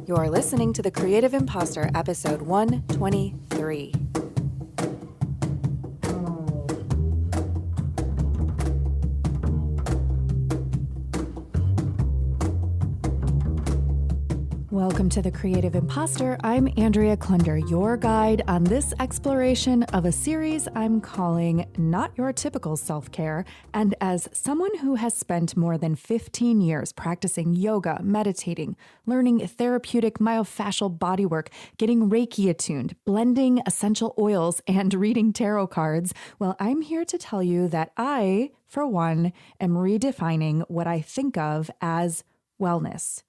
You're listening to The Creative Imposter, episode 123. Welcome to The Creative Imposter. I'm Andrea Klunder, your guide on this exploration of a series I'm calling Not Your Typical Self-Care. And as someone who has spent more than 15 years practicing yoga, meditating, learning therapeutic myofascial bodywork, getting Reiki attuned, blending essential oils, and reading tarot cards, well, I'm here to tell you that I, for one, am redefining what I think of as wellness.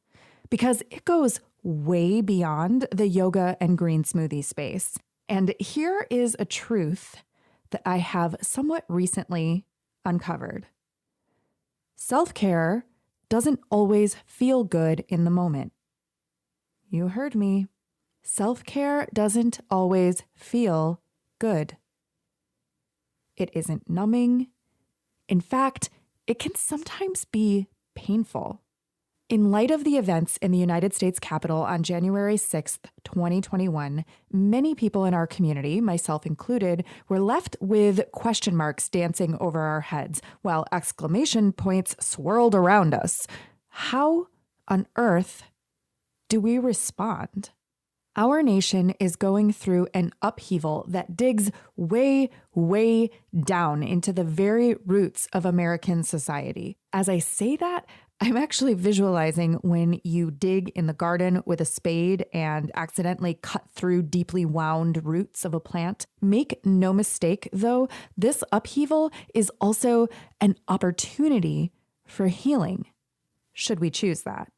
Because it goes way beyond the yoga and green smoothie space. And here is a truth that I have somewhat recently uncovered. Self-care doesn't always feel good in the moment. You heard me. Self-care doesn't always feel good. It isn't numbing. In fact, it can sometimes be painful. In light of the events in the United States Capitol on January 6th, 2021, many people in our community, myself included, were left with question marks dancing over our heads, while exclamation points swirled around us. How on earth do we respond? Our nation is going through an upheaval that digs way, way down into the very roots of American society. As I say that, I'm actually visualizing when you dig in the garden with a spade and accidentally cut through deeply wound roots of a plant. Make no mistake, though, this upheaval is also an opportunity for healing, should we choose that.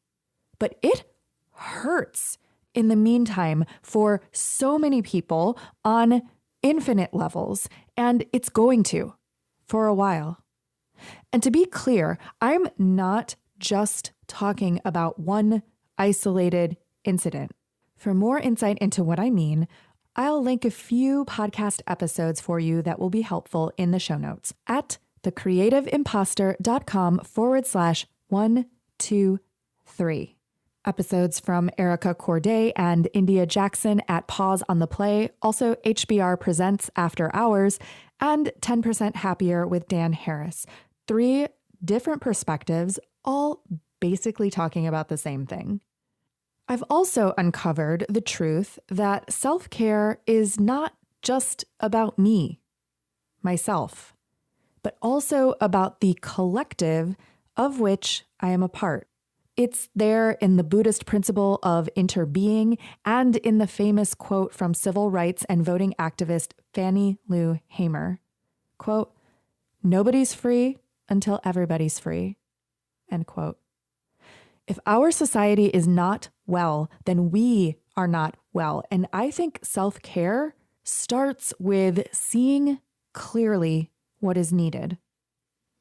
But it hurts in the meantime for so many people on infinite levels, and it's going to for a while. And to be clear, I'm not just talking about one isolated incident. For more insight into what I mean, I'll link a few podcast episodes for you that will be helpful in the show notes at thecreativeimposter.com/123. Episodes from Erica Corday and India Jackson at Pause on the Play, also HBR Presents After Hours, and 10% Happier with Dan Harris. 3 different perspectives, all basically talking about the same thing. I've also uncovered the truth that self-care is not just about me, myself, but also about the collective of which I am a part. It's there in the Buddhist principle of interbeing and in the famous quote from civil rights and voting activist Fannie Lou Hamer. Quote, "Nobody's free until everybody's free." End quote. If our society is not well, then we are not well. And I think self-care starts with seeing clearly what is needed.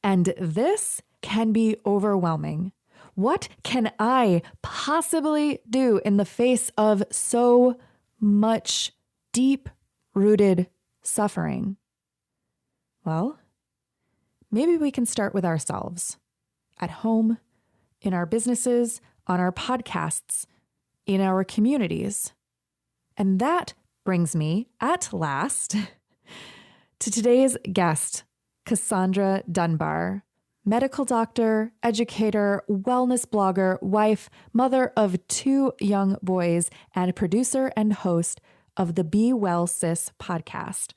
And this can be overwhelming. What can I possibly do in the face of so much deep-rooted suffering? Well, maybe we can start with ourselves. At home, in our businesses, on our podcasts, in our communities. And that brings me, at last, to today's guest, Cassandra Dunbar, medical doctor, educator, wellness blogger, wife, mother of 2 young boys, and producer and host of the Be Well Sis podcast.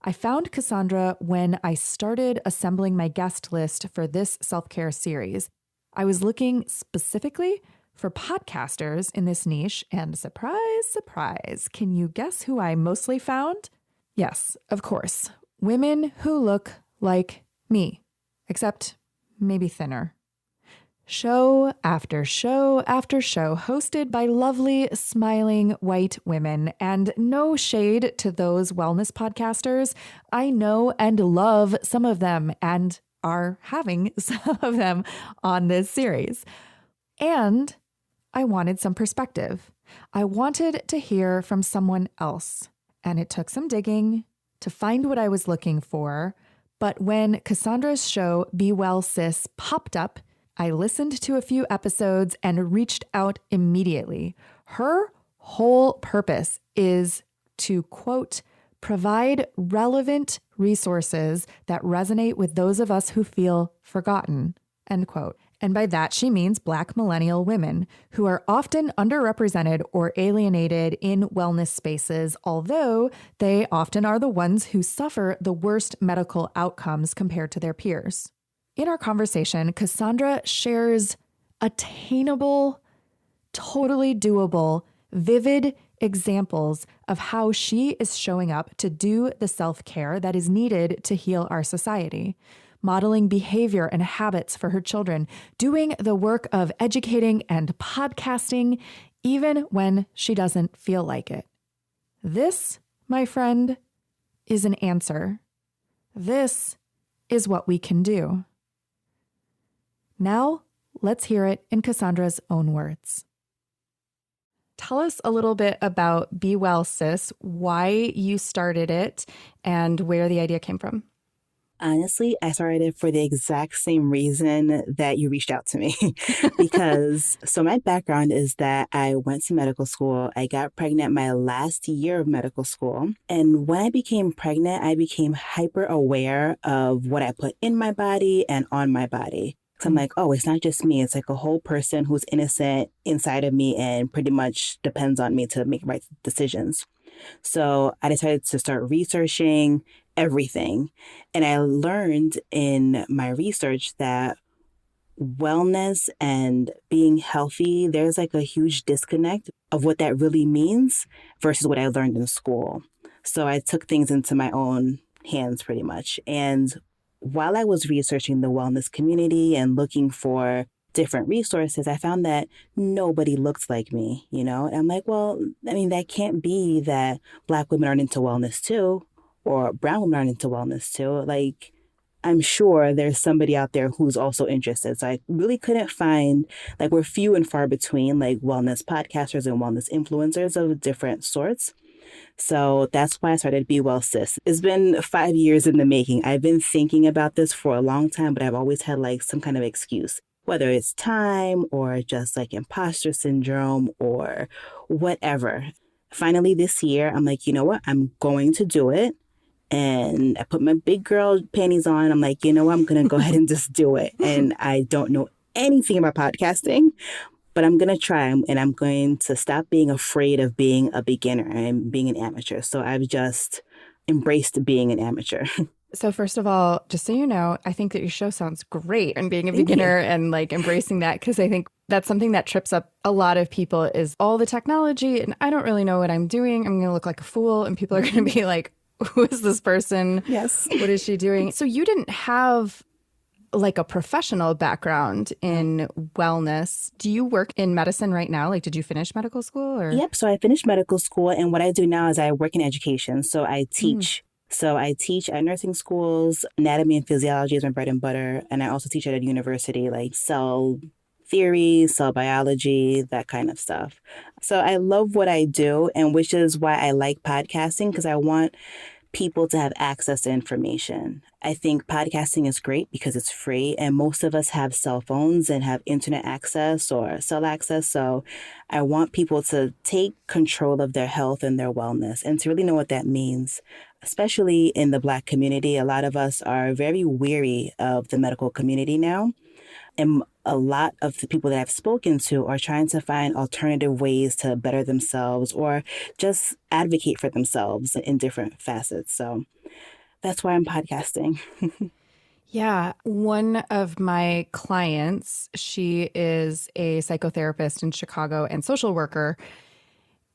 I found Cassandra when I started assembling my guest list for this self-care series. I was looking specifically for podcasters in this niche, and surprise, surprise, can you guess who I mostly found? Yes, of course, women who look like me, except maybe thinner. Show after show after show hosted by lovely, smiling white women. And no shade to those wellness podcasters. I know and love some of them and are having some of them on this series. And I wanted some perspective. I wanted to hear from someone else. And it took some digging to find what I was looking for. But when Cassandra's show, Be Well Sis, popped up, I listened to a few episodes and reached out immediately. Her whole purpose is to, quote, provide relevant resources that resonate with those of us who feel forgotten, end quote. And by that, she means Black millennial women who are often underrepresented or alienated in wellness spaces, although they often are the ones who suffer the worst medical outcomes compared to their peers. In our conversation, Cassandra shares attainable, totally doable, vivid examples of how she is showing up to do the self-care that is needed to heal our society, modeling behavior and habits for her children, doing the work of educating and podcasting, even when she doesn't feel like it. This, my friend, is an answer. This is what we can do. Now, let's hear it in Cassandra's own words. Tell us a little bit about Be Well Sis, why you started it, and where the idea came from. Honestly, I started it for the exact same reason that you reached out to me. Because, so my background is that I went to medical school. I got pregnant my last year of medical school. And when I became pregnant, I became hyper aware of what I put in my body and on my body. So I'm like, oh, it's not just me. It's like a whole person who's innocent inside of me and pretty much depends on me to make right decisions. So I decided to start researching everything. And I learned in my research that wellness and being healthy, there's like a huge disconnect of what that really means versus what I learned in school. So I took things into my own hands pretty much. And while I was researching the wellness community and looking for different resources, I found that nobody looked like me, And I'm like, well, I mean, that can't be that Black women aren't into wellness too, or brown women aren't into wellness too. Like, I'm sure there's somebody out there who's also interested. So I really couldn't find, like, we're few and far between, like, wellness podcasters and wellness influencers of different sorts. So that's why I started Be Well Sis. It's been 5 years in the making. I've been thinking about this for a long time, but I've always had like some kind of excuse, whether it's time or just like imposter syndrome or whatever. Finally, this year, I'm like, you know what? I'm going to do it. And I put my big girl panties on. I'm like, you know what? I'm going to go ahead and just do it. And I don't know anything about podcasting, but I'm going to try, and I'm going to stop being afraid of being a beginner and being an amateur. So I've just embraced being an amateur. So first of all, just so you know, I think that your show sounds great, and being a beginner and like embracing that, because I think that's something that trips up a lot of people is all the technology and I don't really know what I'm doing. I'm going to look like a fool and people are going to be like, who is this person? Yes. What is she doing? So you didn't have like a professional background in wellness. Do you work in medicine right now? Like, did you finish medical school? Or? Yep. So I finished medical school, and what I do now is I work in education. So I teach. So I teach at nursing schools. Anatomy and physiology is my bread and butter. And I also teach at a university, like cell theory, cell biology, that kind of stuff. So I love what I do, and which is why I like podcasting, because I want people to have access to information. I think podcasting is great because it's free, and most of us have cell phones and have internet access or cell access. So I want people to take control of their health and their wellness and to really know what that means. Especially in the Black community, a lot of us are very weary of the medical community now. And a lot of the people that I've spoken to are trying to find alternative ways to better themselves or just advocate for themselves in different facets. So that's why I'm podcasting. Yeah. One of my clients, she is a psychotherapist in Chicago and social worker.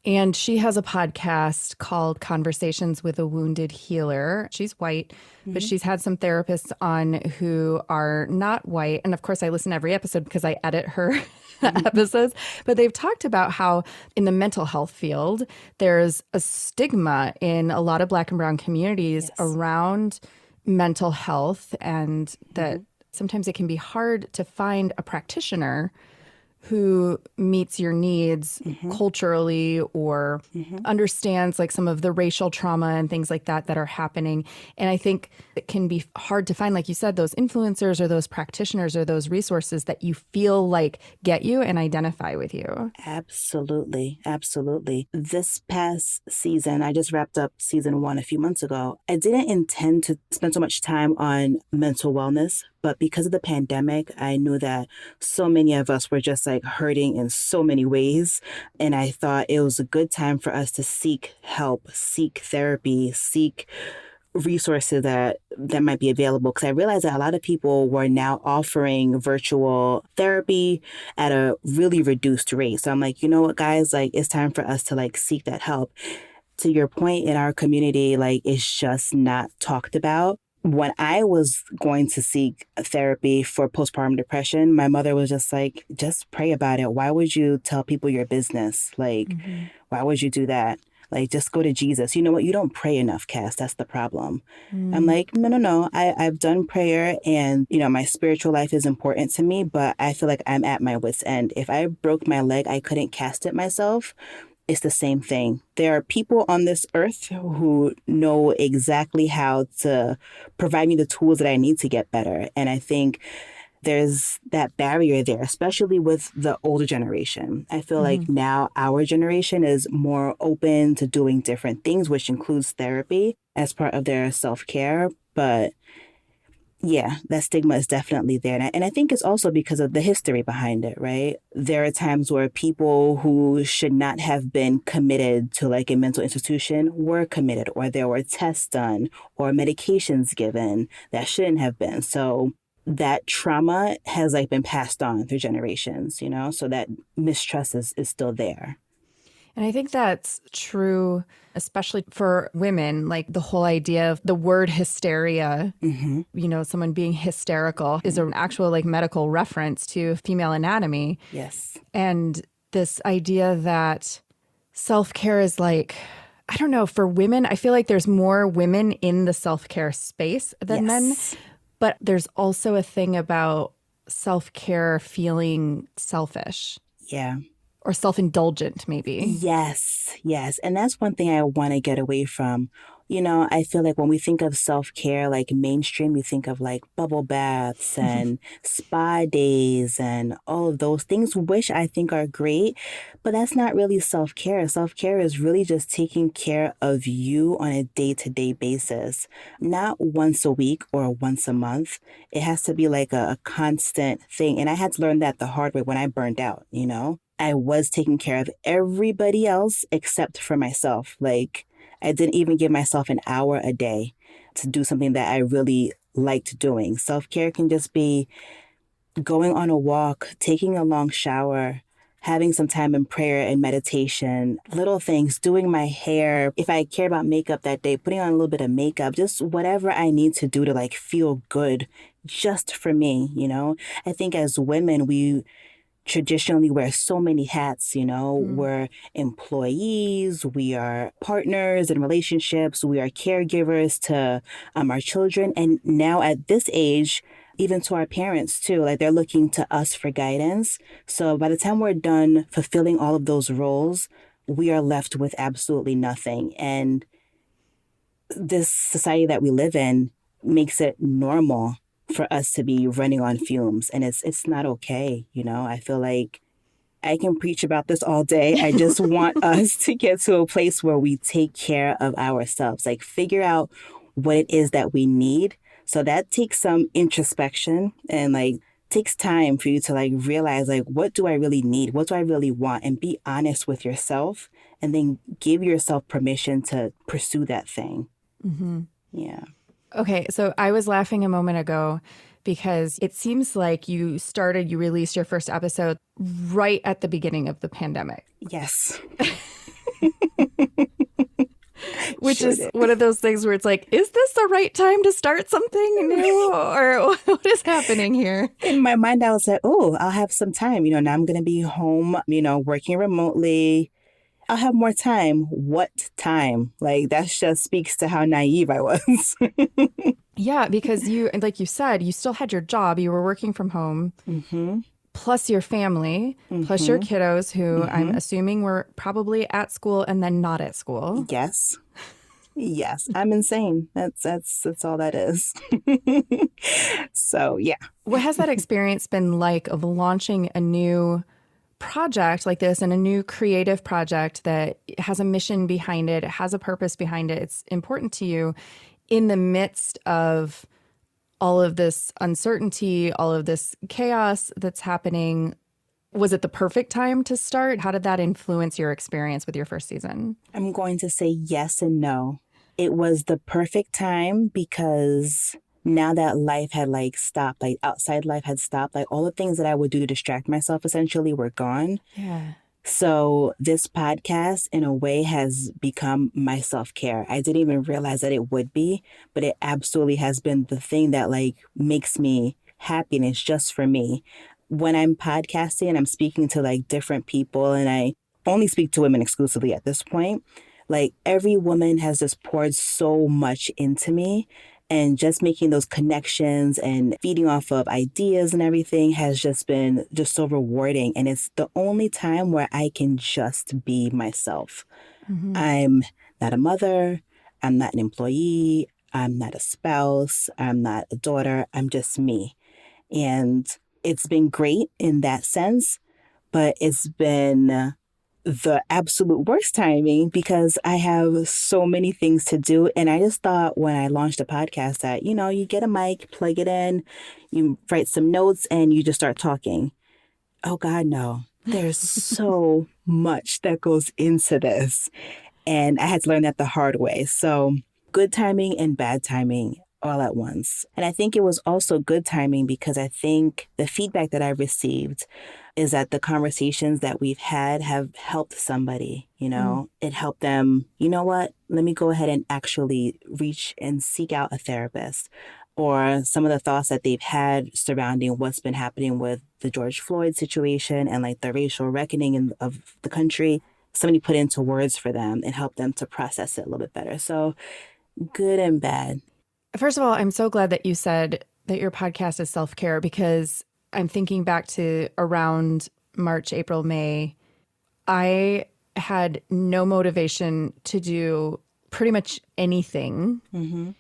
And she has a podcast called Conversations with a Wounded Healer. She's white, but she's had some therapists on who are not white. And of course, I listen to every episode because I edit her episodes. But they've talked about how in the mental health field, there's a stigma in a lot of Black and brown communities around mental health, and that sometimes it can be hard to find a practitioner who meets your needs culturally or understands like some of the racial trauma and things like that that are happening. And I think it can be hard to find, like you said, those influencers or those practitioners or those resources that you feel like get you and identify with you. Absolutely. Absolutely. This past season, I just wrapped up season 1 a few months ago. I didn't intend to spend so much time on mental wellness, but because of the pandemic, I knew that so many of us were just like hurting in so many ways. And I thought it was a good time for us to seek help, seek therapy, seek resources that might be available, because I realized that a lot of people were now offering virtual therapy at a really reduced rate. So I'm like, you know what, guys, like it's time for us to like seek that help. To your point, in our community, like it's just not talked about. When I was going to seek therapy for postpartum depression, my mother was just like, just pray about it. Why would you tell people your business? Like, why would you do that? Like, just go to Jesus. You know what? You don't pray enough, Cass. That's the problem. I'm like, no. I've done prayer and, you know, my spiritual life is important to me, but I feel like I'm at my wit's end. If I broke my leg, I couldn't cast it myself. It's the same thing. There are people on this earth who know exactly how to provide me the tools that I need to get better. And I think there's that barrier there, especially with the older generation. I feel like now our generation is more open to doing different things, which includes therapy as part of their self-care. But yeah, that stigma is definitely there. And I think it's also because of the history behind it, right? There are times where people who should not have been committed to like a mental institution were committed, or there were tests done or medications given that shouldn't have been. So that trauma has like been passed on through generations, you know, so that mistrust is still there. And I think that's true, especially for women, like the whole idea of the word hysteria, you know, someone being hysterical is an actual like medical reference to female anatomy. Yes. And this idea that self-care is like, I don't know, for women, I feel like there's more women in the self-care space than men. But there's also a thing about self-care feeling selfish. Yeah. Or self-indulgent, maybe. Yes. And that's one thing I want to get away from. You know, I feel like when we think of self-care, like mainstream, we think of like bubble baths and spa days and all of those things, which I think are great, but that's not really self-care. Self-care is really just taking care of you on a day-to-day basis, not once a week or once a month. It has to be like a constant thing. And I had to learn that the hard way when I burned out, you know? I was taking care of everybody else except for myself. Like, I didn't even give myself an hour a day to do something that I really liked doing. Self-care can just be going on a walk, taking a long shower, having some time in prayer and meditation, little things, doing my hair. If I care about makeup that day, putting on a little bit of makeup, just whatever I need to do to like feel good just for me, you know? I think as women, we traditionally wear so many hats, you know, we're employees, we are partners in relationships, we are caregivers to our children. And now at this age, even to our parents too, like they're looking to us for guidance. So by the time we're done fulfilling all of those roles, we are left with absolutely nothing. And this society that we live in makes it normal for us to be running on fumes, and it's not okay. You know, I feel like I can preach about this all day. I just want us to get to a place where we take care of ourselves, like figure out what it is that we need. So that takes some introspection and like takes time for you to like realize like, what do I really need? What do I really want? And be honest with yourself, and then give yourself permission to pursue that thing. Yeah. Okay, so I was laughing a moment ago because it seems like you released your first episode right at the beginning of the pandemic. Yes. Which is one of those things where it's like, is this the right time to start something new? Or what is happening here? In my mind, I was like, oh, I'll have some time. You know, now I'm going to be home, you know, working remotely. I'll have more time. What time? Like, that just speaks to how naive I was. Yeah, because like you said, you still had your job. You were working from home. plus your family, plus your kiddos who I'm assuming were probably at school and then not at school. Yes. Yes, I'm insane. That's all that is. So, yeah. What has that experience been like of launching a new project like this and a new creative project that has a mission behind it, has a purpose behind it, it's important to you in the midst of all of this uncertainty, all of this chaos that's happening? Was it the perfect time to start? How did that influence your experience with your first season? I'm going to say yes and no. It was the perfect time because now that life had stopped, outside life had stopped, all the things that I would do to distract myself essentially were gone. Yeah. So this podcast in a way has become my self-care. I didn't even realize that it would be, but it absolutely has been the thing that makes me happy, and it's just for me. When I'm podcasting and I'm speaking to different people, and I only speak to women exclusively at this point, every woman has just poured so much into me, and just making those connections and feeding off of ideas and everything has just been just so rewarding. And it's the only time where I can just be myself. Mm-hmm. I'm not a mother. I'm not an employee. I'm not a spouse. I'm not a daughter. I'm just me. And it's been great in that sense, but it's been the absolute worst timing because I have so many things to do. And I just thought when I launched a podcast that, you get a mic, plug it in, you write some notes, and you just start talking. Oh, God, no. There's so much that goes into this. And I had to learn that the hard way. So good timing and bad timing all at once. And I think it was also good timing because I think the feedback that I received is that the conversations that we've had have helped somebody, It helped them, you know what, let me go ahead and actually reach and seek out a therapist. Or some of the thoughts that they've had surrounding what's been happening with the George Floyd situation and the racial reckoning of the country, somebody put into words for them and help them to process it a little bit better. So good and bad. First of all, I'm so glad that you said that your podcast is self-care because I'm thinking back to around March, April, May. I had no motivation to do pretty much anything. Mm-hmm.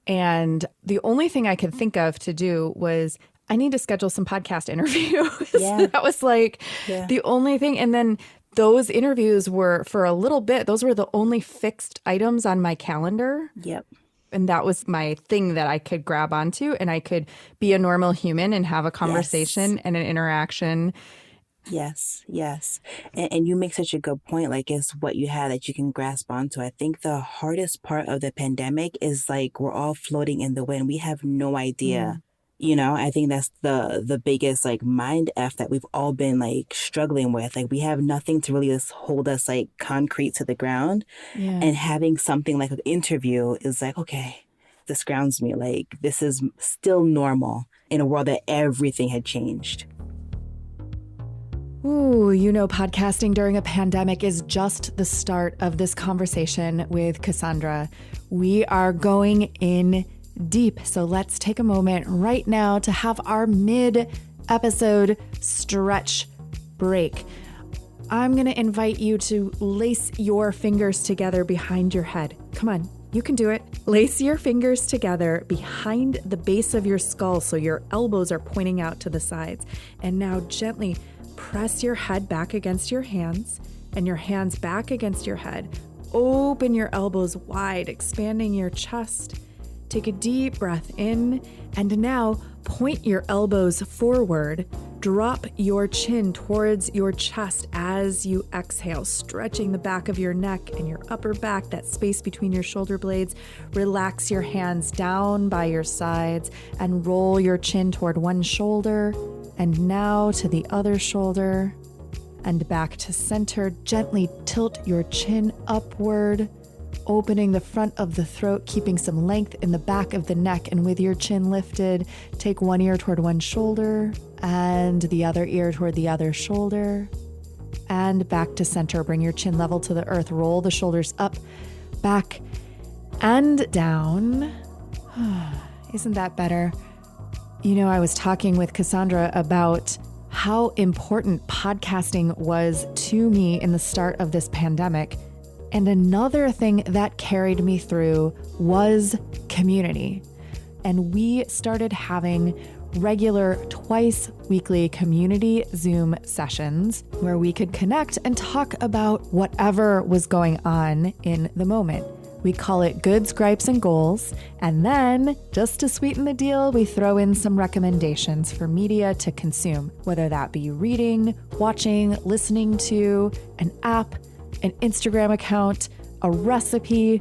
And the only thing I could think of to do was I need to schedule some podcast interviews. Yeah. That was the only thing. And then those interviews were for a little bit. Those were the only fixed items on my calendar. Yep. And that was my thing that I could grab onto, and I could be a normal human and have a conversation and an interaction. Yes, yes. And you make such a good point. It's what you have that you can grasp onto. I think the hardest part of the pandemic is we're all floating in the wind. We have no idea. I think that's the biggest mind F that we've all been struggling with. We have nothing to really just hold us concrete to the ground. Yeah. And having something like an interview is okay, this grounds me. This is still normal in a world that everything had changed. Ooh, podcasting during a pandemic is just the start of this conversation with Cassandra. We are going in deep. So let's take a moment right now to have our mid-episode stretch break. I'm going to invite you to lace your fingers together behind your head. Come on, you can do it. Lace your fingers together behind the base of your skull so your elbows are pointing out to the sides. And now gently press your head back against your hands and your hands back against your head. Open your elbows wide, expanding your chest. Take a deep breath in, and now point your elbows forward. Drop your chin towards your chest as you exhale, stretching the back of your neck and your upper back, that space between your shoulder blades. Relax your hands down by your sides and roll your chin toward one shoulder, and now to the other shoulder, and back to center. Gently tilt your chin upward, opening the front of the throat, keeping some length in the back of the neck. And with your chin lifted, take one ear toward one shoulder and the other ear toward the other shoulder. And back to center. Bring your chin level to the earth. Roll the shoulders up, back, and down. Isn't that better? I was talking with Cassandra about how important podcasting was to me in the start of this pandemic. And another thing that carried me through was community. And we started having regular twice weekly community Zoom sessions where we could connect and talk about whatever was going on in the moment. We call it Goods, Gripes, and Goals. And then, just to sweeten the deal, we throw in some recommendations for media to consume, whether that be reading, watching, listening to, an app, an Instagram account, a recipe,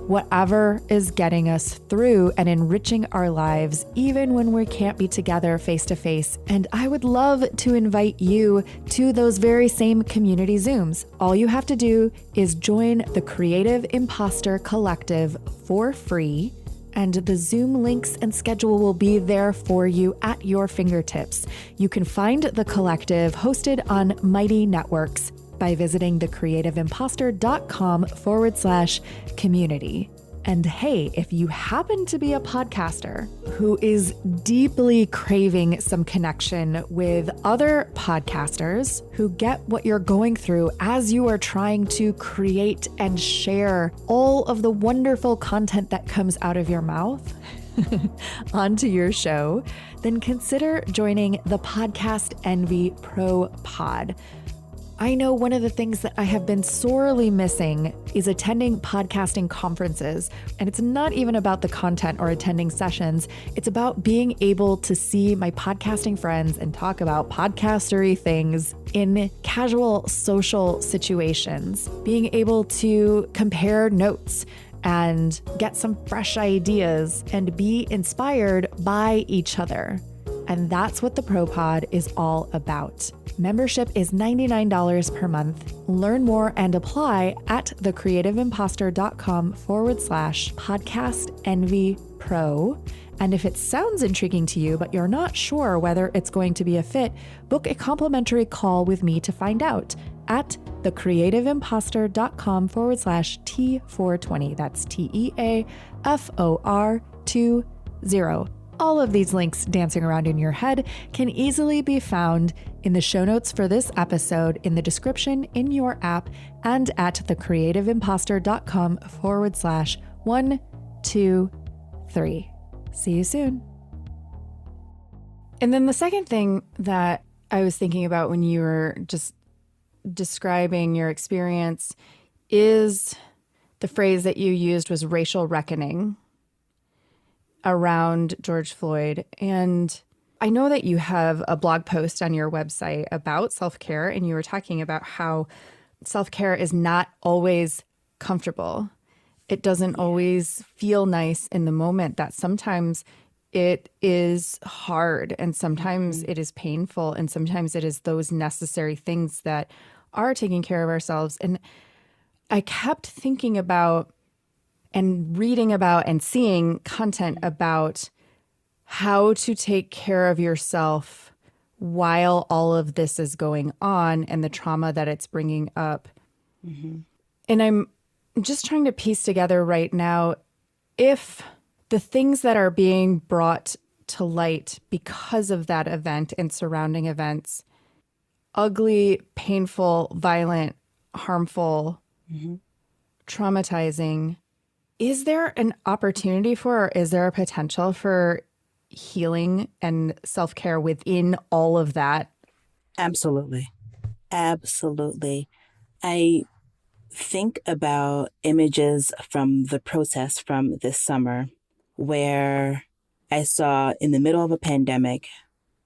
whatever is getting us through and enriching our lives, even when we can't be together face to face. And I would love to invite you to those very same community Zooms. All you have to do is join the Creative Imposter Collective for free, and the Zoom links and schedule will be there for you at your fingertips. You can find the collective hosted on Mighty Networks by visiting thecreativeimposter.com/community. And hey, if you happen to be a podcaster who is deeply craving some connection with other podcasters who get what you're going through as you are trying to create and share all of the wonderful content that comes out of your mouth onto your show, then consider joining the Podcast Envy Pro Pod. I know one of the things that I have been sorely missing is attending podcasting conferences. And it's not even about the content or attending sessions. It's about being able to see my podcasting friends and talk about podcastery things in casual social situations, being able to compare notes and get some fresh ideas and be inspired by each other. And that's what the ProPod is all about. Membership is $99 per month. Learn more and apply at thecreativeimposter.com/podcast envy pro. And if it sounds intriguing to you, but you're not sure whether it's going to be a fit, book a complimentary call with me to find out at thecreativeimposter.com/T420. That's TEAFOR20. All of these links dancing around in your head can easily be found in the show notes for this episode, in the description in your app, and at thecreativeimposter.com/123. See you soon. And then the second thing that I was thinking about when you were just describing your experience is the phrase that you used was racial reckoning around George Floyd. And I know that you have a blog post on your website about self-care, and you were talking about how self-care is not always comfortable. It doesn't always feel nice in the moment, that sometimes it is hard and sometimes it is painful and sometimes it is those necessary things that are taking care of ourselves. And I kept thinking about and reading about and seeing content about how to take care of yourself while all of this is going on and the trauma that it's bringing up. Mm-hmm. And I'm just trying to piece together right now if the things that are being brought to light because of that event and surrounding events, ugly, painful, violent, harmful, traumatizing, is there an opportunity for, or is there a potential for healing and self-care within all of that? Absolutely. Absolutely. I think about images from the protests from this summer where I saw in the middle of a pandemic,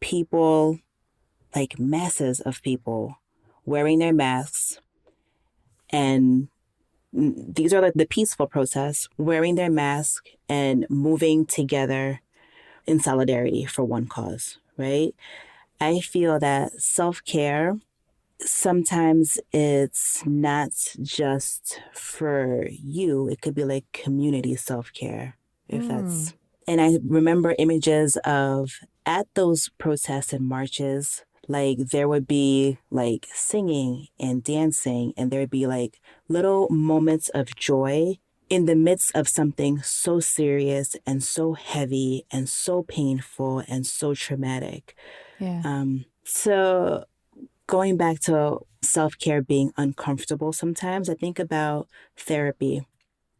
people, like masses of people, wearing their masks, and these are like the peaceful protests, wearing their mask and moving together in solidarity for one cause, right? I feel that self-care, sometimes it's not just for you. It could be like community self-care, if that's... And I remember images of at those protests and marches, like there would be like singing and dancing, and there would be like little moments of joy in the midst of something so serious and so heavy and so painful and so traumatic. Yeah. So going back to self-care being uncomfortable sometimes, I think about therapy.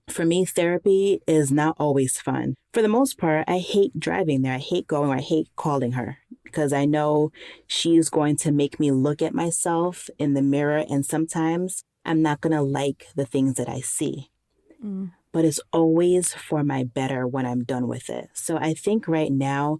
For me, therapy is not always fun. For the most part, I hate driving there. I hate going, I hate calling her because I know she's going to make me look at myself in the mirror. And sometimes I'm not going to like the things that I see. Mm. But it's always for my better when I'm done with it. So I think right now,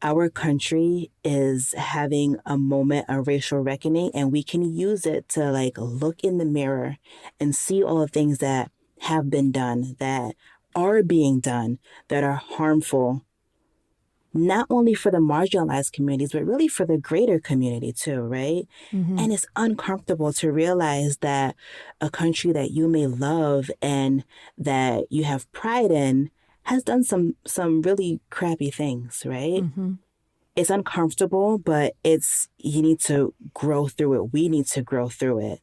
our country is having a moment of racial reckoning, and we can use it to like look in the mirror and see all the things that have been done, that are being done, that are harmful, not only for the marginalized communities, but really for the greater community too, right? Mm-hmm. And it's uncomfortable to realize that a country that you may love and that you have pride in has done some really crappy things, right? Mm-hmm. It's uncomfortable, but you need to grow through it. We need to grow through it.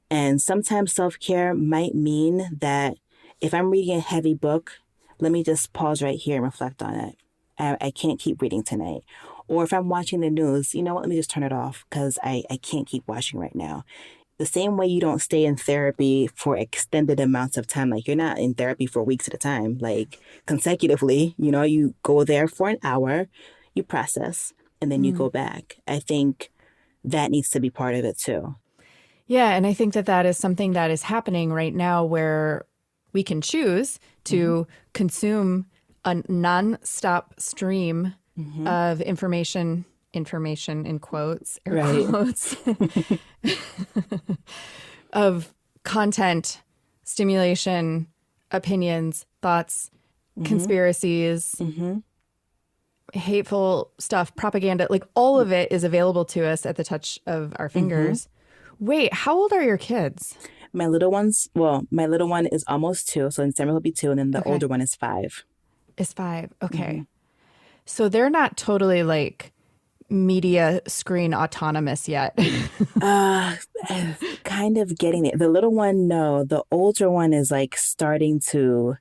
And sometimes self-care might mean that if I'm reading a heavy book, let me just pause right here and reflect on it. I can't keep reading tonight. Or if I'm watching the news, you know what, let me just turn it off because I can't keep watching right now. The same way you don't stay in therapy for extended amounts of time, like you're not in therapy for weeks at a time, like consecutively, you go there for an hour, you process, and then you go back. I think that needs to be part of it too. Yeah, and I think that is something that is happening right now where we can choose to consume a nonstop stream of information in quotes, air Right. quotes, of content, stimulation, opinions, thoughts, conspiracies, hateful stuff, propaganda, like all of it is available to us at the touch of our fingers. Wait, how old are your kids? My little one is almost 2, so in December he'll be 2, and then the older one is 5. Is 5. Okay. So they're not totally like media screen autonomous yet. Kind of getting it. The little one, no. The older one is like starting to.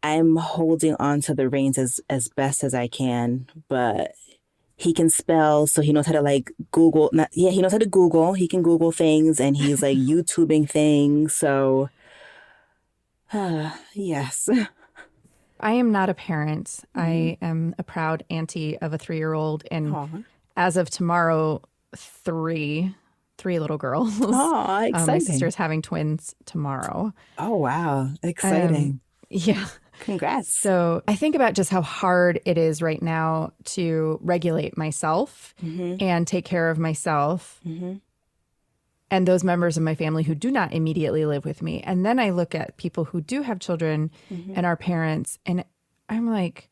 I'm holding on to the reins as best as I can, but he can spell, so he knows how to like Google. He knows how to Google. He can Google things, and he's like YouTubing things. So, yes. I am not a parent. I am a proud auntie of a 3-year-old, and as of tomorrow, three little girls. Oh, exciting. My sister's having twins tomorrow. Oh, wow. Exciting. Yeah. Congrats. So I think about just how hard it is right now to regulate myself and take care of myself and those members of my family who do not immediately live with me. And then I look at people who do have children and are parents, and I'm like,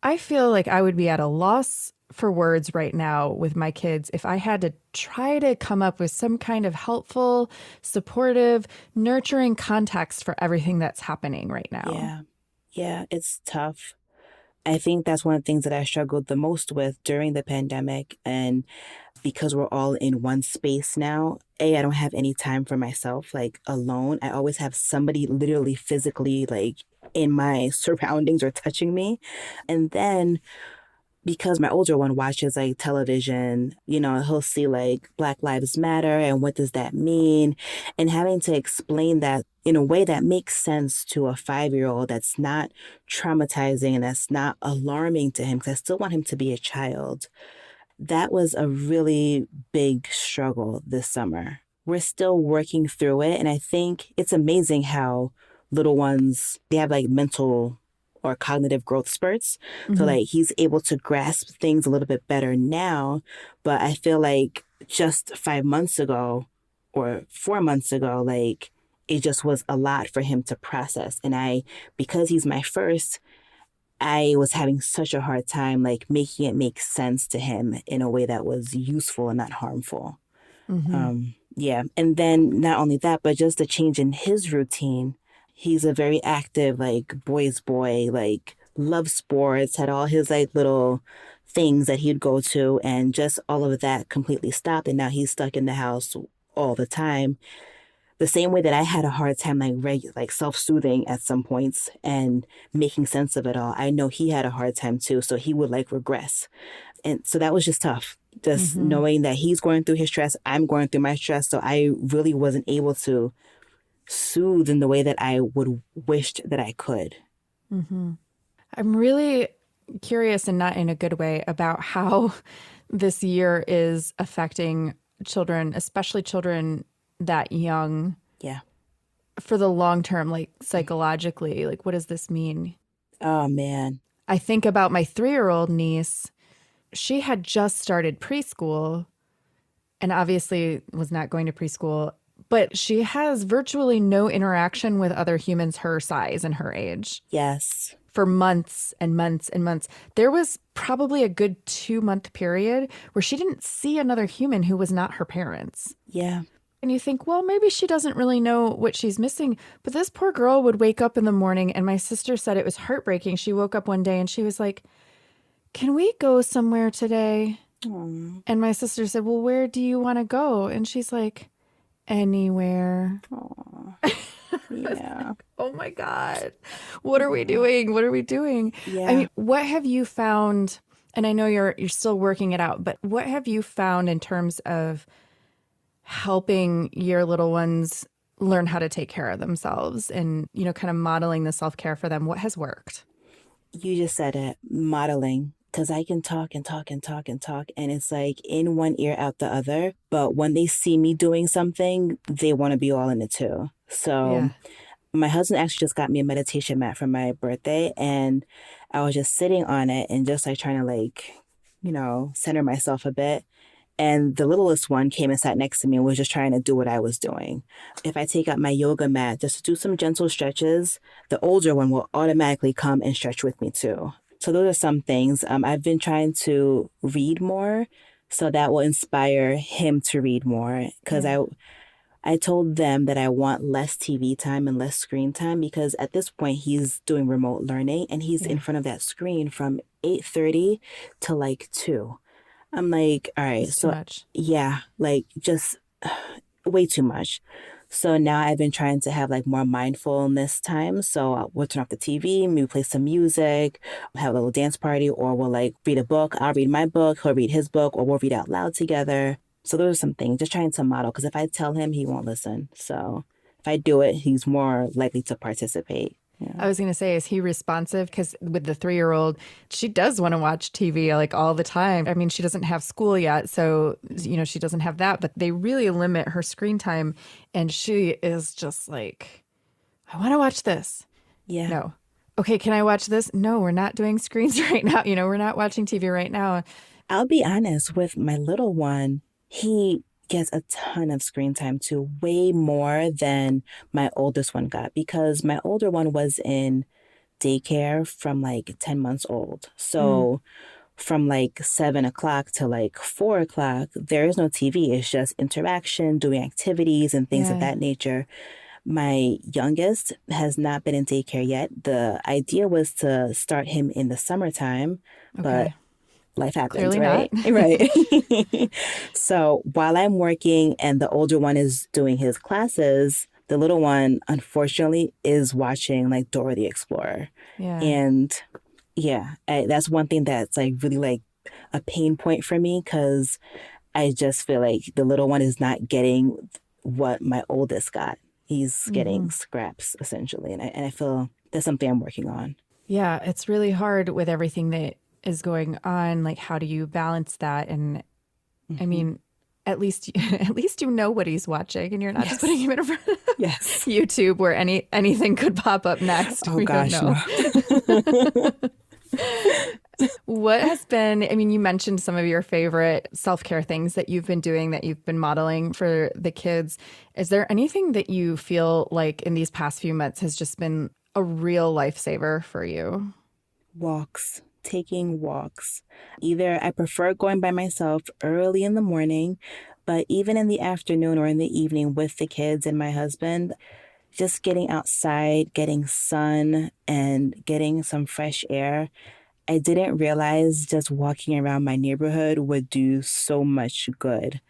I feel like I would be at a loss for words right now with my kids if I had to try to come up with some kind of helpful, supportive, nurturing context for everything that's happening right now. Yeah, it's tough. I think that's one of the things that I struggled the most with during the pandemic. And because we're all in one space now, I don't have any time for myself, like alone. I always have somebody literally physically like in my surroundings or touching me. And then because my older one watches like television, he'll see like Black Lives Matter and what does that mean? And having to explain that in a way that makes sense to a 5-year-old that's not traumatizing and that's not alarming to him, because I still want him to be a child. That was a really big struggle this summer. We're still working through it. And I think it's amazing how little ones, they have like mental or cognitive growth spurts. So like he's able to grasp things a little bit better now. But I feel like just 5 months ago or 4 months ago, like it just was a lot for him to process. And because he's my first, I was having such a hard time like making it make sense to him in a way that was useful and not harmful. Yeah. And then not only that, but just a change in his routine. He's a very active, like boy's boy, like loves sports, had all his like little things that he'd go to, and just all of that completely stopped. And now he's stuck in the house all the time. The same way that I had a hard time like self-soothing at some points and making sense of it all. I know he had a hard time too, so he would like regress. And so that was just tough. Just knowing that he's going through his stress, I'm going through my stress. So I really wasn't able to soothe in the way that I would wished that I could. I'm really curious, and not in a good way, about how this year is affecting children, especially children that young, Yeah. for the long term, like psychologically. Like, what does this mean? Oh, man. I think about my 3-year-old niece. She had just started preschool and obviously was not going to preschool, but she has virtually no interaction with other humans her size and her age Yes. for months and months and months. There was probably a good 2-month period where she didn't see another human who was not her parents. Yeah. And you think, well, maybe she doesn't really know what she's missing. But this poor girl would wake up in the morning, and my sister said it was heartbreaking. She woke up one day and she was like, "Can we go somewhere today?" Aww. And my sister said, "Well, where do you want to go?" And she's like, "Anywhere." Aww. Yeah. Oh my God. What are we doing? What are we doing? Yeah. I mean, what have you found? And I know you're still working it out, but what have you found in terms of helping your little ones learn how to take care of themselves and, kind of modeling the self-care for them? What has worked? You just said it, modeling. Because I can talk and talk and talk and talk, and it's like in one ear, out the other. But when they see me doing something, they want to be all in it too. So my husband actually just got me a meditation mat for my birthday, and I was just sitting on it and just like trying to center myself a bit. And the littlest one came and sat next to me and was just trying to do what I was doing. If I take out my yoga mat just to do some gentle stretches, the older one will automatically come and stretch with me too. So those are some things. I've been trying to read more, so that will inspire him to read more. Because I told them that I want less TV time and less screen time, because at this point he's doing remote learning and he's in front of that screen from 8:30 to like 2. I'm like, all right, It's too much. Yeah, like just way too much. So now I've been trying to have like more mindfulness time. So we'll turn off the TV, maybe play some music, have a little dance party, or we'll like read a book. I'll read my book, he'll read his book, or we'll read out loud together. So those are some things, just trying to model, because if I tell him, he won't listen. So if I do it, he's more likely to participate. Yeah. I was going to say, is he responsive? Because with the 3-year-old, she does want to watch TV like all the time. I mean, she doesn't have school yet, so, she doesn't have that, but they really limit her screen time. And she is just like, I want to watch this. Yeah. No. Okay, can I watch this? No, we're not doing screens right now. We're not watching TV right now. I'll be honest, with my little one, he gets a ton of screen time too, way more than my oldest one got, because my older one was in daycare from like 10 months old. So from like 7 o'clock to like 4 o'clock, there is no TV. It's just interaction, doing activities and things of that nature. My youngest has not been in daycare yet. The idea was to start him in the summertime, but life happens, Clearly right? not. Right. So while I'm working and the older one is doing his classes, the little one, unfortunately, is watching like Dora the Explorer. Yeah. And that's one thing that's like really like a pain point for me, because I just feel like the little one is not getting what my oldest got. He's getting scraps, essentially. And I feel that's something I'm working on. Yeah, it's really hard with everything that is going on. Like, how do you balance that? And I mean, at least you know what he's watching, and you're not just putting him in front of YouTube where anything could pop up next. Oh gosh, no. What has been, I mean, you mentioned some of your favorite self-care things that you've been doing, that you've been modeling for the kids. Is there anything that you feel like in these past few months has just been a real lifesaver for you? Walks. Taking walks. Either I prefer going by myself early in the morning, but even in the afternoon or in the evening with the kids and my husband, just getting outside, getting sun and getting some fresh air. I didn't realize just walking around my neighborhood would do so much good.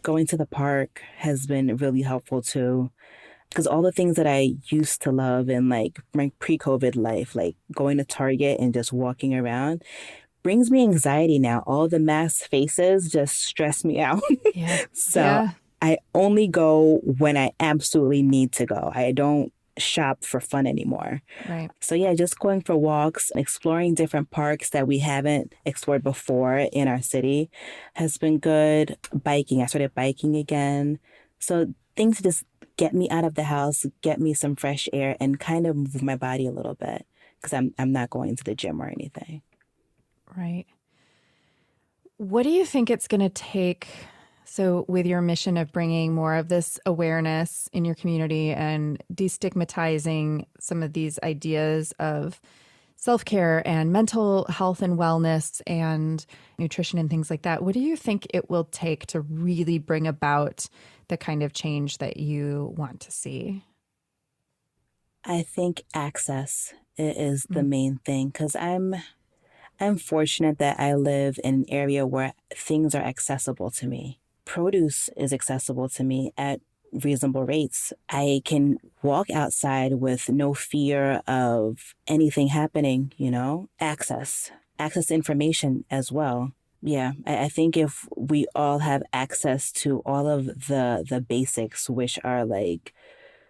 Going to the park has been really helpful too. Because all the things that I used to love in like my pre-COVID life, like going to Target and just walking around, brings me anxiety now. All the mass faces just stress me out. Yeah. So Yeah. I only go when I absolutely need to go. I don't shop for fun anymore. Right. So yeah, just going for walks, exploring different parks that we haven't explored before in our city has been good. Biking, I started biking again. So things to just get me out of the house, get me some fresh air, and kind of move my body a little bit because I'm not going to the gym or anything. Right. What do you think it's going to take? So, with your mission of bringing more of this awareness in your community and destigmatizing some of these ideas of self-care and mental health and wellness and nutrition and things like that, what do you think it will take to really bring about the kind of change that you want to see? I think access is the main thing because I'm fortunate that I live in an area where things are accessible to me. Produce is accessible to me at reasonable rates. I can walk outside with no fear of anything happening, access to information as well. Yeah, I think if we all have access to all of the basics, which are like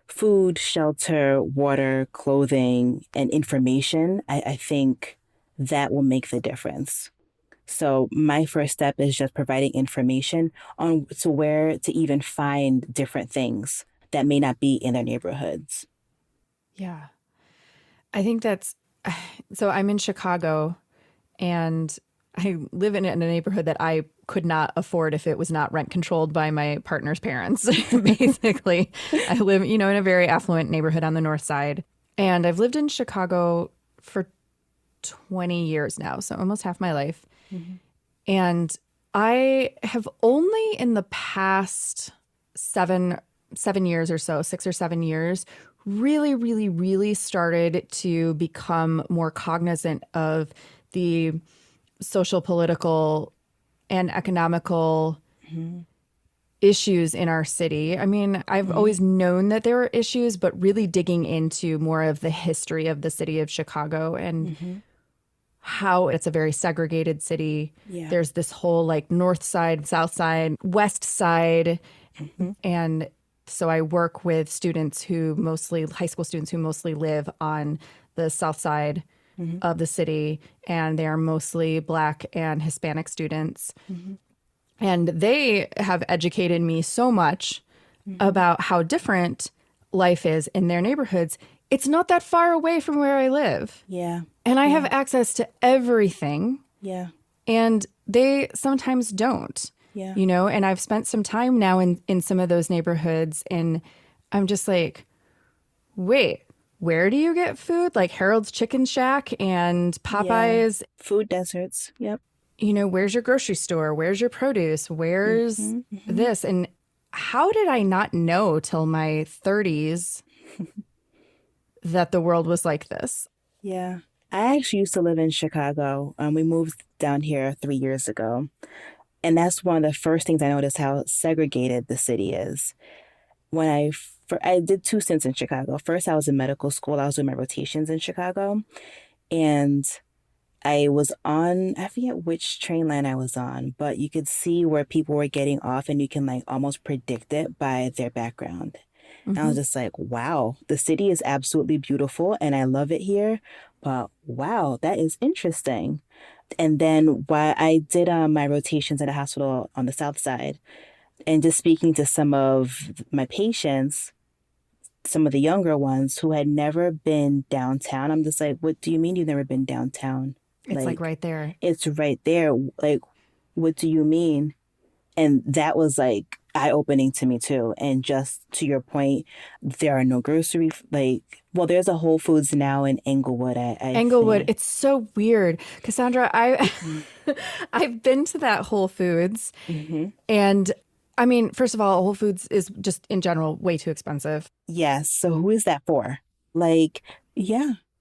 food, shelter, water, clothing, and information, I think that will make the difference. So my first step is just providing information on to where to even find different things that may not be in their neighborhoods. Yeah. I think so I'm in Chicago and I live in a neighborhood that I could not afford if it was not rent controlled by my partner's parents. Basically, I live, in a very affluent neighborhood on the north side. And I've lived in Chicago for 20 years now, so almost half my life. Mm-hmm. And I have only in the past 7 years or so, 6 or 7 years, really, really, really started to become more cognizant of the social, political, and economical issues in our city. I mean, I've always known that there were issues, but really digging into more of the history of the city of Chicago and how it's a very segregated city. Yeah. There's this whole like north side, south side, west side. And so I work with students high school students who mostly live on the south side of the city, and they are mostly Black and Hispanic students. And they have educated me so much about how different life is in their neighborhoods. It's not that far away from where I live. Yeah. And I have access to everything. Yeah. And they sometimes don't. Yeah. And I've spent some time now in some of those neighborhoods, and I'm just like, wait, where do you get food? Like Harold's Chicken Shack and Popeyes. Yeah. Food deserts. Yep. Where's your grocery store? Where's your produce? Where's this? And how did I not know till my 30s that the world was like this? Yeah. I actually used to live in Chicago. We moved down here 3 years ago. And that's one of the first things I noticed, how segregated the city is. When I did 2 stints in Chicago. First, I was in medical school. I was doing my rotations in Chicago. And I was on, I forget which train line I was on, but you could see where people were getting off and you can like almost predict it by their background. And I was just like, wow, the city is absolutely beautiful and I love it here. But wow, that is interesting. And then while I did my rotations at a hospital on the south side, and just speaking to some of my patients, some of the younger ones who had never been downtown, I'm just like, what do you mean you've never been downtown? It's like right there. It's right there. Like, what do you mean? And that was like eye-opening to me too. And just to your point, there are no grocery, there's a Whole Foods now in Englewood. Englewood, it's so weird. Cassandra, I've been to that Whole Foods. And I mean, first of all, Whole Foods is just in general way too expensive. Yes. So who is that for?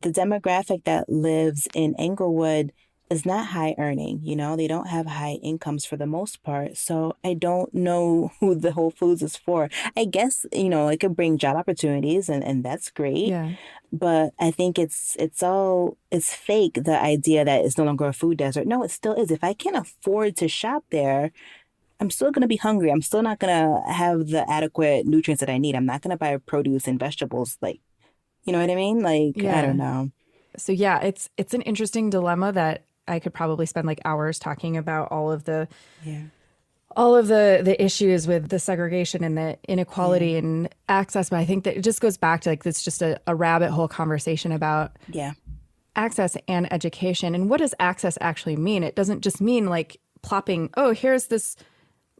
The demographic that lives in Englewood is not high earning. They don't have high incomes for the most part. So I don't know who the Whole Foods is for. I guess, it could bring job opportunities and that's great. Yeah. But I think it's fake, the idea that it's no longer a food desert. No, it still is. If I can't afford to shop there, I'm still going to be hungry. I'm still not going to have the adequate nutrients that I need. I'm not going to buy produce and vegetables. Like, you know what I mean? Like, I don't Yeah. know. So yeah, it's an interesting dilemma that I could probably spend like hours talking about all of the Yeah. issues with the segregation and the inequality and access. But I think that it just goes back to like it's just a rabbit hole conversation about Yeah. access and education. And what does access actually mean? It doesn't just mean like plopping, oh, here's this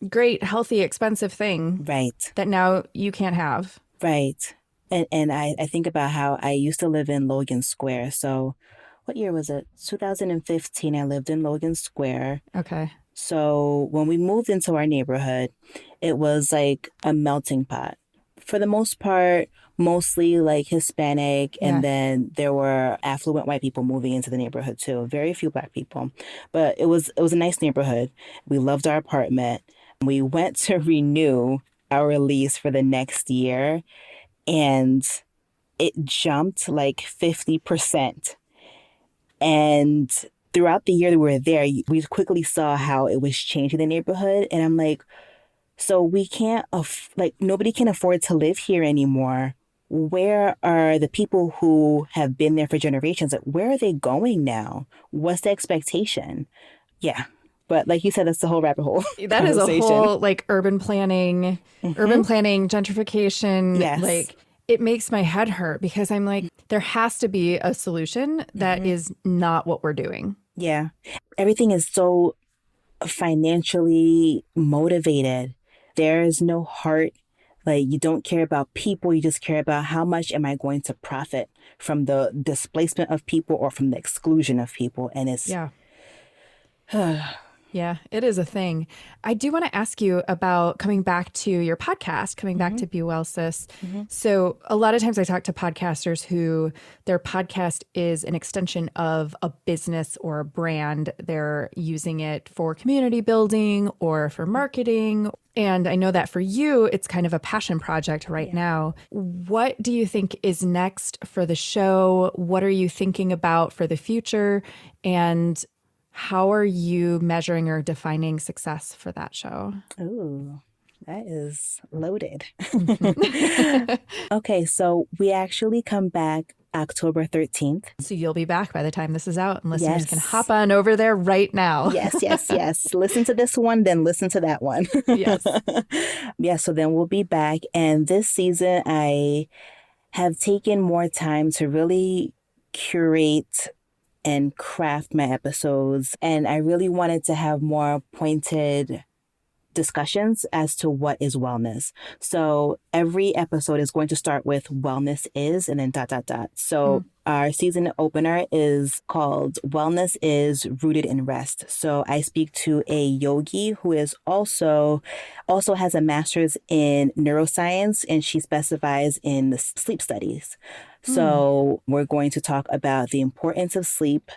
great, healthy, expensive thing Right. that now you can't have. Right. And I think about how I used to live in Logan Square. So what year was it? 2015, I lived in Logan Square. Okay. So when we moved into our neighborhood, it was like a melting pot. For the most part, mostly like Hispanic, Yeah. and then there were affluent white people moving into the neighborhood too. Very few Black people, but it was a nice neighborhood. We loved our apartment. We went to renew our lease for the next year, and it jumped like 50%. And throughout the year that we were there, we quickly saw how it was changing the neighborhood. And I'm like, so we can't, nobody can afford to live here anymore. Where are the people who have been there for generations? Like, where are they going now? What's the expectation? Yeah. But like you said, that's the whole rabbit hole That is a conversation. whole like urban planning, gentrification. Yes. Like it makes my head hurt because I'm like, there has to be a solution that is not what we're doing. Yeah. Everything is so financially motivated. There is no heart. Like, you don't care about people. You just care about how much am I going to profit from the displacement of people or from the exclusion of people. And it's, Yeah. Yeah, it is a thing. I do want to ask you about coming back to your podcast, coming back to Be Well Sis. So a lot of times I talk to podcasters who their podcast is an extension of a business or a brand. They're using it for community building or for marketing. And I know that for you, it's kind of a passion project right now. What do you think is next for the show? What are you thinking about for the future? And how are you measuring or defining success for that show? ooh, that is loaded. Okay, so we actually come back October 13th. So you'll be back by the time this is out, and listeners can Yes. hop on over there right now. Yes, yes, yes. Listen to this one, then listen to that one. Yes. Yeah, so then we'll be back. And this season, I have taken more time to really curate and craft my episodes. And I really wanted to have more pointed discussions as to what is wellness. So every episode is going to start with wellness is and then ... So our season opener is called Wellness is Rooted in Rest. So I speak to a yogi who is also has a master's in neuroscience, and she specializes in the sleep studies. So we're going to talk about the importance of sleep,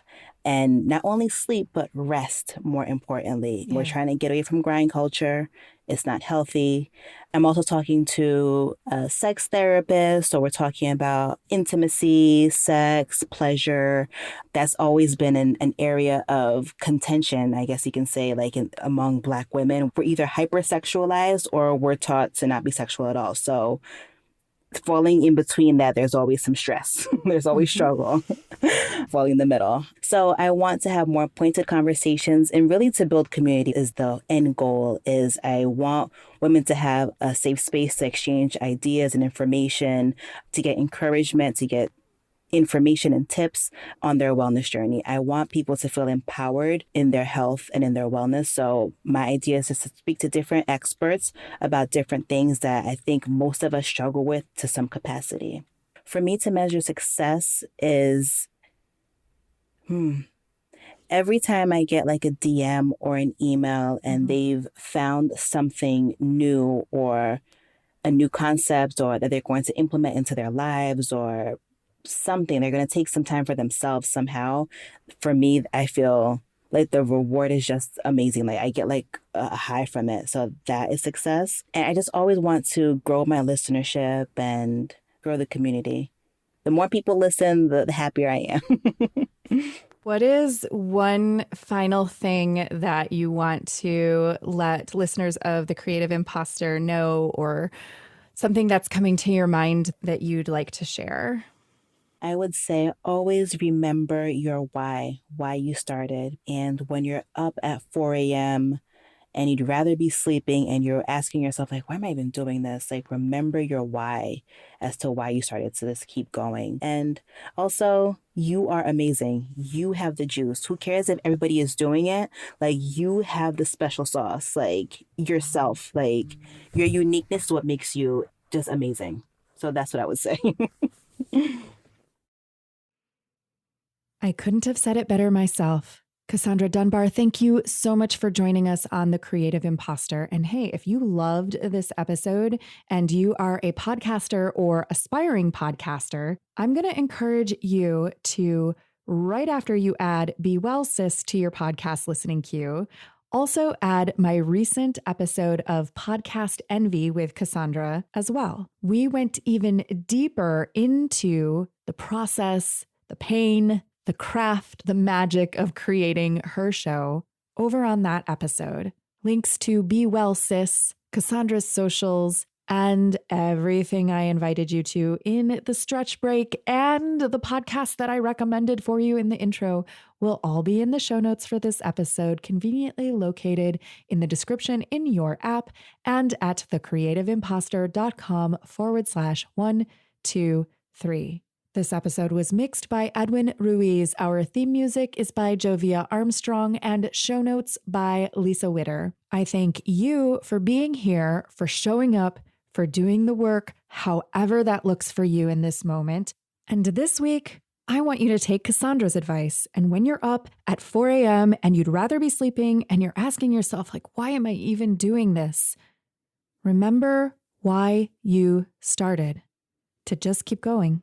and not only sleep, but rest, more importantly. We're trying to get away from grind culture. It's not healthy. I'm also talking to a sex therapist. So we're talking about intimacy, sex, pleasure. That's always been an area of contention, I guess you can say, like among Black women. We're either hypersexualized or we're taught to not be sexual at all. So falling in between that, there's always some stress. There's always struggle. Falling in the middle. So I want to have more pointed conversations, and really to build community is the end goal. Is I want women to have a safe space to exchange ideas and information, to get encouragement, to get information and tips on their wellness journey. I want people to feel empowered in their health and in their wellness. So my idea is just to speak to different experts about different things that I think most of us struggle with to some capacity. For me to measure success is every time I get like a DM or an email and they've found something new or a new concept or that they're going to implement into their lives or something. They're going to take some time for themselves somehow. For me, I feel like the reward is just amazing. Like I get like a high from it. So that is success. And I just always want to grow my listenership and grow the community. The more people listen, the happier I am. What is one final thing that you want to let listeners of The Creative Imposter know, or something that's coming to your mind that you'd like to share? I would say always remember your why you started. And when you're up at 4 a.m. and you'd rather be sleeping and you're asking yourself, like, why am I even doing this? Like, remember your why as to why you started. So just keep going. And also, you are amazing. You have the juice. Who cares if everybody is doing it? Like, you have the special sauce, like yourself, like your uniqueness is what makes you just amazing. So that's what I would say. I couldn't have said it better myself. Cassandra Dunbar, thank you so much for joining us on The Creative Imposter. And hey, if you loved this episode and you are a podcaster or aspiring podcaster, I'm going to encourage you to, right after you add Be Well Sis to your podcast listening queue, also add my recent episode of Podcast Envy with Cassandra as well. We went even deeper into the process, the pain, the craft, the magic of creating her show over on that episode. Links to Be Well Sis, Cassandra's socials, and everything I invited you to in the stretch break and the podcast that I recommended for you in the intro will all be in the show notes for this episode, conveniently located in the description in your app and at thecreativeimposter.com/123. This episode was mixed by Edwin Ruiz. Our theme music is by Jovia Armstrong and show notes by Lisa Witter. I thank you for being here, for showing up, for doing the work, however that looks for you in this moment. And this week, I want you to take Cassandra's advice. And when you're up at 4 a.m. and you'd rather be sleeping and you're asking yourself, like, why am I even doing this? Remember why you started, to just keep going.